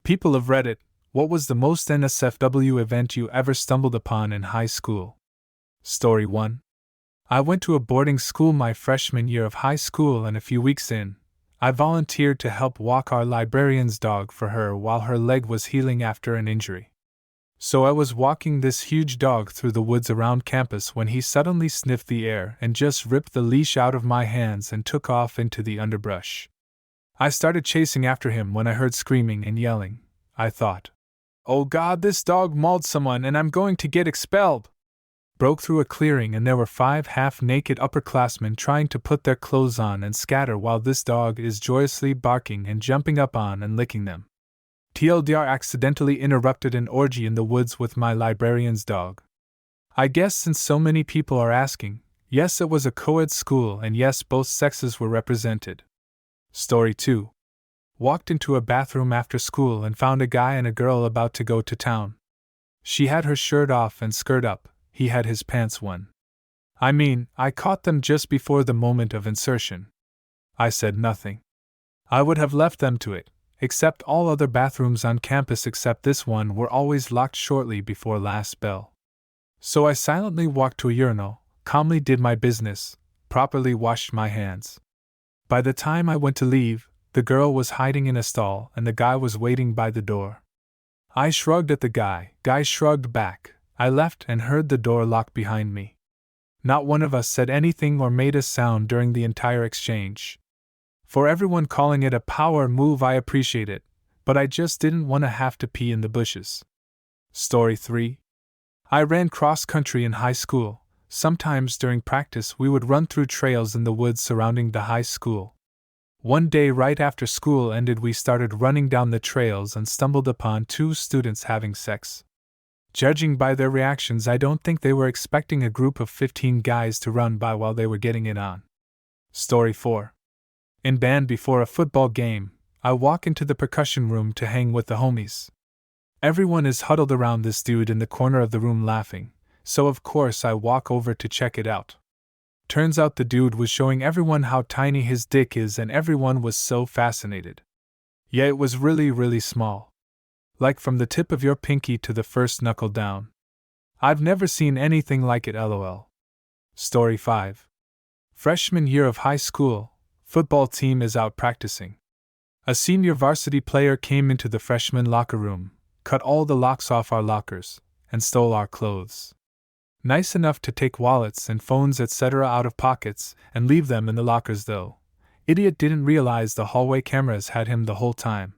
People of Reddit, what was the most nsfw event you ever stumbled upon in high school? Story 1. I went to a boarding school my freshman year of high school, and a few weeks in, I volunteered to help walk our librarian's dog for her while her leg was healing after an injury. So I was walking this huge dog through the woods around campus when he suddenly sniffed the air and just ripped the leash out of my hands and took off into the underbrush. I started chasing after him when I heard screaming and yelling. I thought, "Oh God, this dog mauled someone and I'm going to get expelled!" Broke through a clearing and there were 5 half-naked upperclassmen trying to put their clothes on and scatter while this dog is joyously barking and jumping up on and licking them. TLDR accidentally interrupted an orgy in the woods with my librarian's dog. I guess since so many people are asking, yes, it was a co-ed school and yes, both sexes were represented. Story 2. Walked into a bathroom after school and found a guy and a girl about to go to town. She had her shirt off and skirt up, he had his pants on. I caught them just before the moment of insertion. I said nothing. I would have left them to it, except all other bathrooms on campus except this one were always locked shortly before last bell. So I silently walked to a urinal, calmly did my business, properly washed my hands. By the time I went to leave, the girl was hiding in a stall and the guy was waiting by the door. I shrugged at the guy shrugged back. I left and heard the door lock behind me. Not one of us said anything or made a sound during the entire exchange. For everyone calling it a power move, I appreciate it, but I just didn't want to have to pee in the bushes. Story 3. I ran cross-country in high school. Sometimes during practice we would run through trails in the woods surrounding the high school. One day right after school ended we started running down the trails and stumbled upon 2 students having sex. Judging by their reactions, I don't think they were expecting a group of 15 guys to run by while they were getting it on. Story 4. In band before a football game, I walk into the percussion room to hang with the homies. Everyone is huddled around this dude in the corner of the room laughing, so of course I walk over to check it out. Turns out the dude was showing everyone how tiny his dick is and everyone was so fascinated. Yeah, it was really, really small. Like from the tip of your pinky to the first knuckle down. I've never seen anything like it, lol. Story 5. Freshman year of high school, football team is out practicing. A senior varsity player came into the freshman locker room, cut all the locks off our lockers, and stole our clothes. Nice enough to take wallets and phones etc. out of pockets and leave them in the lockers though. Idiot didn't realize the hallway cameras had him the whole time.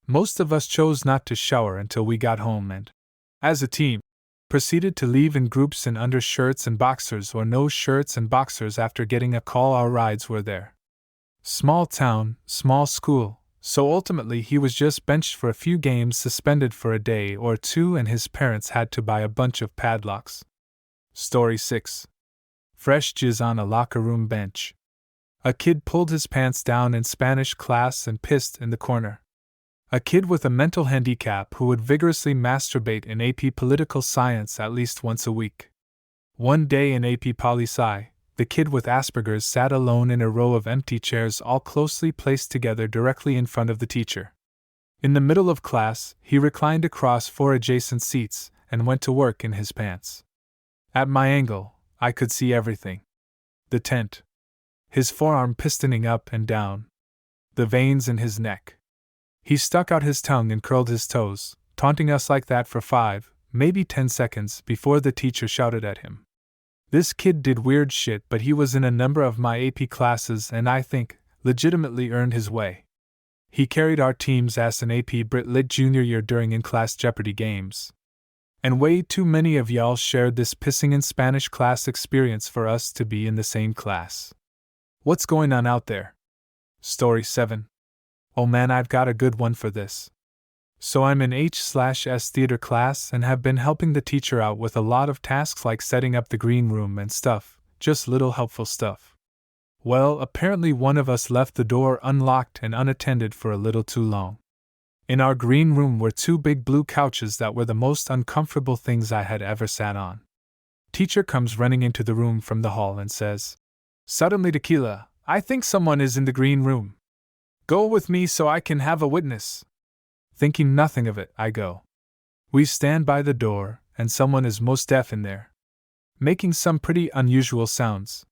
Most of us chose not to shower until we got home and, as a team, proceeded to leave in groups in undershirts and boxers or no shirts and boxers after getting a call our rides were there. Small town, small school, so ultimately he was just benched for a few games, suspended for a day or 2, and his parents had to buy a bunch of padlocks. Story 6. Fresh jizz on a locker room bench. A kid pulled his pants down in Spanish class and pissed in the corner. A kid with a mental handicap who would vigorously masturbate in AP Political Science at least once a week. One day in AP Poli-Sci, the kid with Asperger's sat alone in a row of empty chairs all closely placed together directly in front of the teacher. In the middle of class, he reclined across 4 adjacent seats and went to work in his pants. At my angle, I could see everything. The tent. His forearm pistoning up and down. The veins in his neck. He stuck out his tongue and curled his toes, taunting us like that for 5, maybe 10 seconds before the teacher shouted at him. This kid did weird shit, but he was in a number of my AP classes and I think, legitimately earned his way. He carried our team's ass in AP Brit Lit junior year during in-class Jeopardy games. And way too many of y'all shared this pissing in Spanish class experience for us to be in the same class. What's going on out there? Story 7. Oh man, I've got a good one for this. So I'm in H/S theater class and have been helping the teacher out with a lot of tasks like setting up the green room and stuff, just little helpful stuff. Well, apparently one of us left the door unlocked and unattended for a little too long. In our green room were 2 big blue couches that were the most uncomfortable things I had ever sat on. Teacher comes running into the room from the hall and says, "Suddenly, Tequila, I think someone is in the green room. Go with me so I can have a witness." Thinking nothing of it, I go. We stand by the door, and someone is most deaf in there, making some pretty unusual sounds.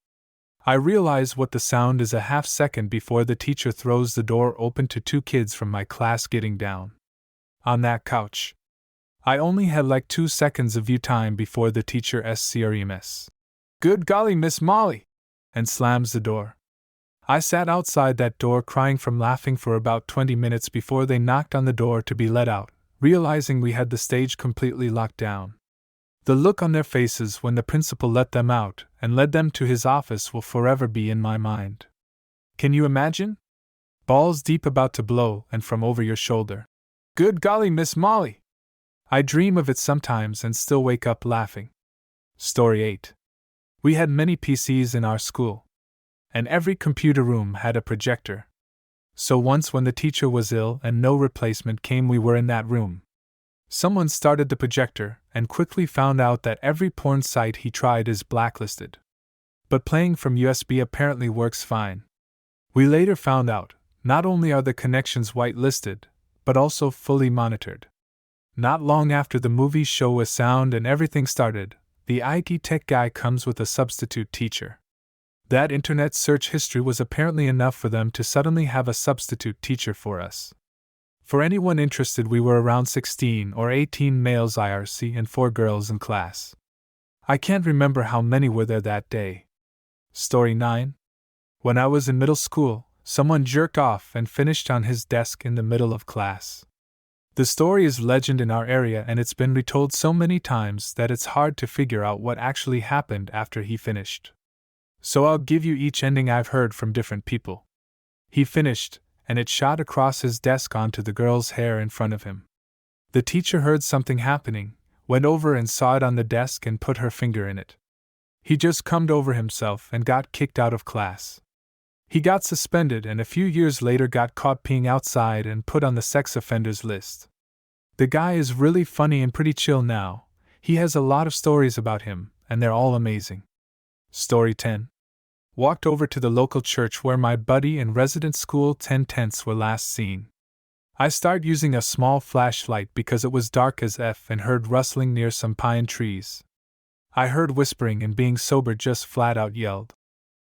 I realize what the sound is a half second before the teacher throws the door open to 2 kids from my class getting down on that couch. I only had like 2 seconds of view time before the teacher screams, "Good golly, Miss Molly!" and slams the door. I sat outside that door crying from laughing for about 20 minutes before they knocked on the door to be let out, realizing we had the stage completely locked down. The look on their faces when the principal let them out and led them to his office will forever be in my mind. Can you imagine? Balls deep about to blow and from over your shoulder. Good golly, Miss Molly! I dream of it sometimes and still wake up laughing. Story 8. We had many PCs in our school, and every computer room had a projector. So once when the teacher was ill and no replacement came, we were in that room. Someone started the projector and quickly found out that every porn site he tried is blacklisted. But playing from USB apparently works fine. We later found out, not only are the connections whitelisted, but also fully monitored. Not long after the movie show with sound and everything started, the IT tech guy comes with a substitute teacher. That internet search history was apparently enough for them to suddenly have a substitute teacher for us. For anyone interested, we were around 16 or 18 males IRC and 4 girls in class. I can't remember how many were there that day. Story 9. When I was in middle school, someone jerked off and finished on his desk in the middle of class. The story is legend in our area and it's been retold so many times that it's hard to figure out what actually happened after he finished. So I'll give you each ending I've heard from different people. He finished, and it shot across his desk onto the girl's hair in front of him. The teacher heard something happening, went over and saw it on the desk and put her finger in it. He just cummed over himself and got kicked out of class. He got suspended and a few years later got caught peeing outside and put on the sex offenders list. The guy is really funny and pretty chill now. He has a lot of stories about him, and they're all amazing. Story 10. Walked over to the local church where my buddy and resident school 10/10ths were last seen. I started using a small flashlight because it was dark as F and heard rustling near some pine trees. I heard whispering and being sober just flat out yelled,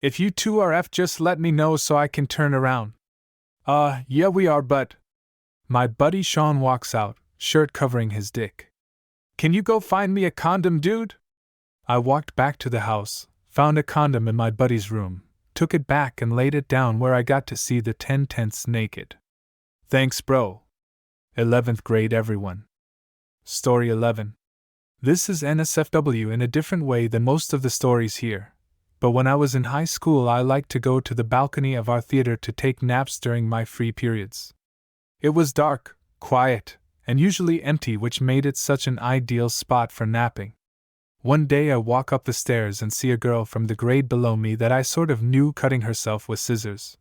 "If you two are F, just let me know so I can turn around." Yeah we are, but... My buddy Sean walks out, shirt covering his dick. "Can you go find me a condom, dude?" I walked back to the house, found a condom in my buddy's room, took it back and laid it down where I got to see the 10/10ths naked. Thanks, bro. 11th grade, everyone. Story 11. This is NSFW in a different way than most of the stories here. But when I was in high school, I liked to go to the balcony of our theater to take naps during my free periods. It was dark, quiet, and usually empty, which made it such an ideal spot for napping. One day I walk up the stairs and see a girl from the grade below me that I sort of knew cutting herself with scissors.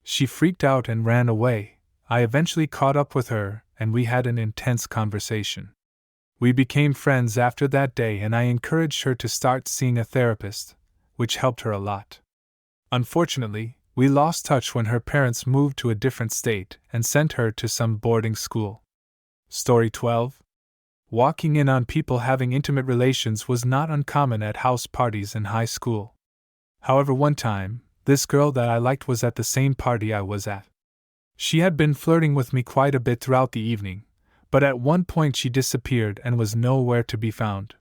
She freaked out and ran away. I eventually caught up with her, and we had an intense conversation. We became friends after that day, and I encouraged her to start seeing a therapist, which helped her a lot. Unfortunately, we lost touch when her parents moved to a different state and sent her to some boarding school. Story 12. Walking in on people having intimate relations was not uncommon at house parties in high school. However, one time, this girl that I liked was at the same party I was at. She had been flirting with me quite a bit throughout the evening, but at one point she disappeared and was nowhere to be found.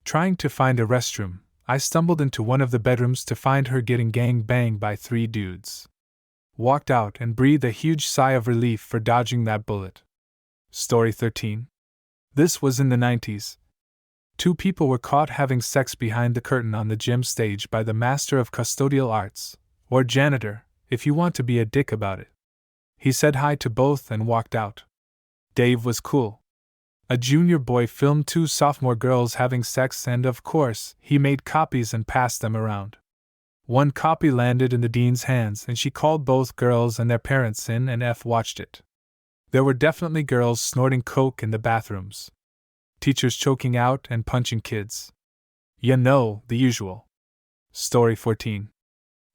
Trying to find a restroom, I stumbled into one of the bedrooms to find her getting gang-banged by 3 dudes. Walked out and breathed a huge sigh of relief for dodging that bullet. Story 13. This was in the 90s. 2 people were caught having sex behind the curtain on the gym stage by the Master of Custodial Arts, or janitor, if you want to be a dick about it. He said hi to both and walked out. Dave was cool. A junior boy filmed 2 sophomore girls having sex and, of course, he made copies and passed them around. One copy landed in the dean's hands and she called both girls and their parents in and F watched it. There were definitely girls snorting coke in the bathrooms. Teachers choking out and punching kids. You know, the usual. Story 14.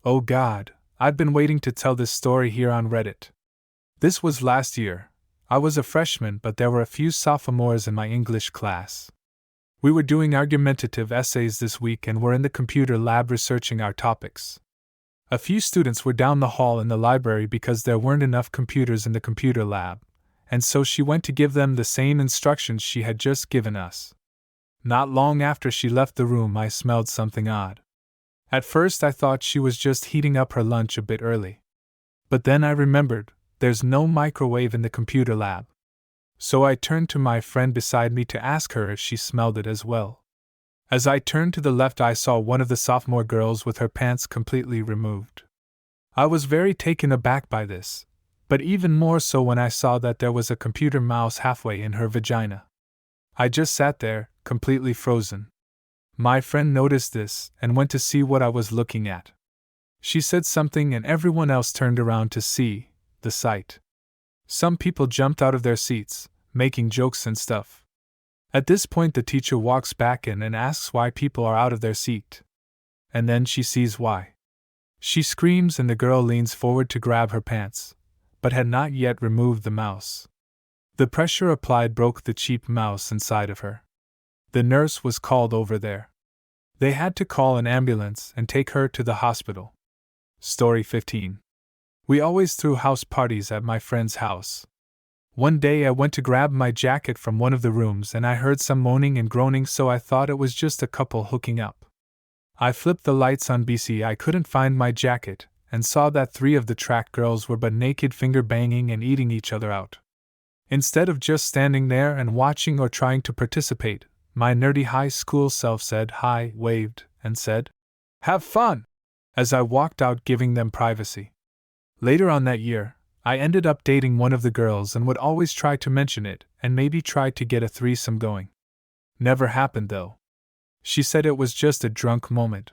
Oh God, I've been waiting to tell this story here on Reddit. This was last year. I was a freshman, but there were a few sophomores in my English class. We were doing argumentative essays this week and were in the computer lab researching our topics. A few students were down the hall in the library because there weren't enough computers in the computer lab, and so she went to give them the same instructions she had just given us. Not long after she left the room, I smelled something odd. At first I thought she was just heating up her lunch a bit early. But then I remembered, there's no microwave in the computer lab. So I turned to my friend beside me to ask her if she smelled it as well. As I turned to the left, I saw one of the sophomore girls with her pants completely removed. I was very taken aback by this, but even more so when I saw that there was a computer mouse halfway in her vagina. I just sat there, completely frozen. My friend noticed this and went to see what I was looking at. She said something and everyone else turned around to see the sight. Some people jumped out of their seats, making jokes and stuff. At this point, the teacher walks back in and asks why people are out of their seat. And then she sees why. She screams and the girl leans forward to grab her pants, but had not yet removed the mouse. The pressure applied broke the cheap mouse inside of her. The nurse was called over there. They had to call an ambulance and take her to the hospital. Story 15. We always threw house parties at my friend's house. One day I went to grab my jacket from one of the rooms and I heard some moaning and groaning, so I thought it was just a couple hooking up. I flipped the lights on BC. I couldn't find my jacket and saw that 3 of the track girls were but naked, finger banging and eating each other out. Instead of just standing there and watching or trying to participate, my nerdy high school self said hi, waved, and said, "Have fun!" as I walked out, giving them privacy. Later on that year, I ended up dating one of the girls and would always try to mention it and maybe try to get a threesome going. Never happened though. She said it was just a drunk moment.